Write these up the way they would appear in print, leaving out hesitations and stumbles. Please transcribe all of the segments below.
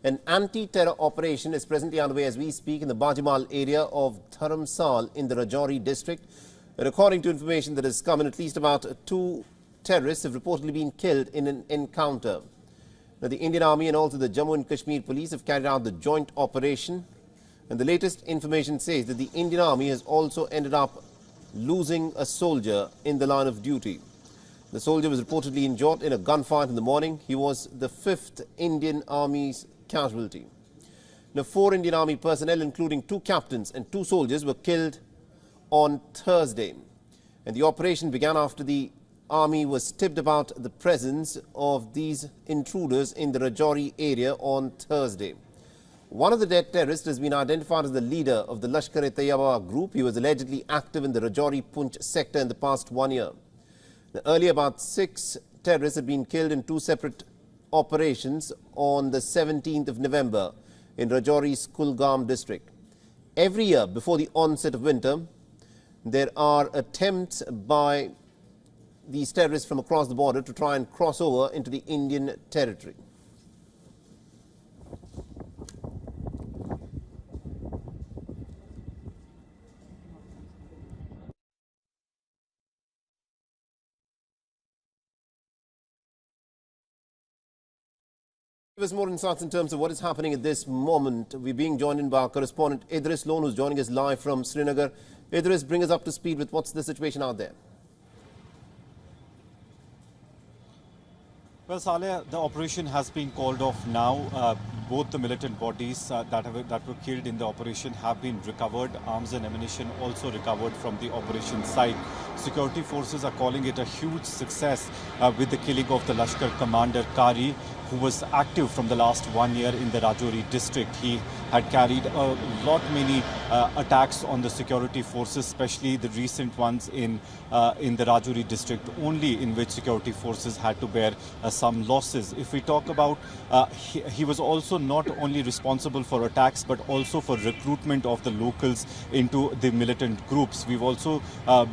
An anti-terror operation is presently underway as we speak in the Bajimal area of Dharamsal in the Rajouri district. And according to information that has come in, at least about 2 terrorists have reportedly been killed in an encounter. Now, the Indian Army and also the Jammu and Kashmir police have carried out the joint operation. And the latest information says that the Indian Army has also ended up losing a soldier in the line of duty. The soldier was reportedly injured in a gunfight in the morning. He was the 5th Indian Army's casualty. Now, 4 Indian Army personnel, including 2 captains and 2 soldiers, were killed on Thursday. And the operation began after the Army was tipped about the presence of these intruders in the Rajouri area on Thursday. One of the dead terrorists has been identified as the leader of the Lashkar-e-Taiba group. He was allegedly active in the Rajouri-Poonch sector in the past 1 year. Now, earlier, about 6 terrorists had been killed in 2 separate operations on the 17th of November in Rajouri's Kulgam district. Every year before the onset of winter, there are attempts by these terrorists from across the border to try and cross over into the Indian territory. Give us more insights in terms of what is happening at this moment. We're being joined in by our correspondent Idris Lone, who's joining us live from Srinagar. Idris, bring us up to speed with what's the situation out there. Well, Saleh, the operation has been called off now. Both the militant bodies that were killed in the operation have been recovered. Arms and ammunition also recovered from the operation site. Security forces are calling it a huge success with the killing of the Lashkar commander Quari, who was active from the last 1 year in the Rajouri district. He had carried many attacks on the security forces, especially the recent ones in the Rajouri district, only in which security forces had to bear some losses. If we talk about, he was also not only responsible for attacks, but also for recruitment of the locals into the militant groups. We've also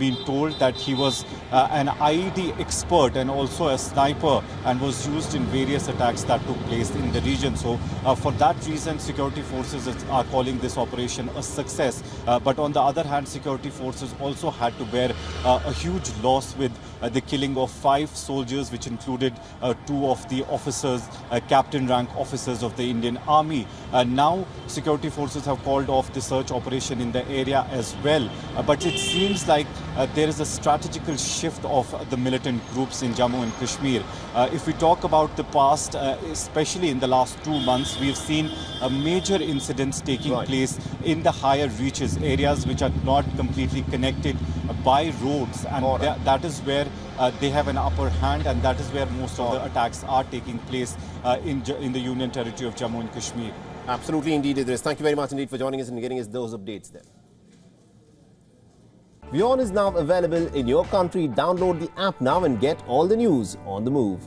been told that he was an IED expert and also a sniper, and was used in various attacks that took place in the region. So for that reason, security forces are calling this operation a success. But on the other hand, security forces also had to bear a huge loss with the killing of 5 soldiers, which included 2 of the officers, captain rank officers of the Indian Army. Now security forces have called off the search operation in the area as well. But it seems like there is a strategical shift of the militant groups in Jammu and Kashmir. If we talk about the past, especially in the last 2 months, we've seen major incidents taking place in the higher reaches, areas which are not completely connected by roads, and that is where they have an upper hand, and that is where most of the attacks are taking place in the Union Territory of Jammu and Kashmir. Absolutely indeed, Idris. Thank you very much indeed for joining us and getting us those updates there. WION is now available in your country. Download the app now and get all the news on the move.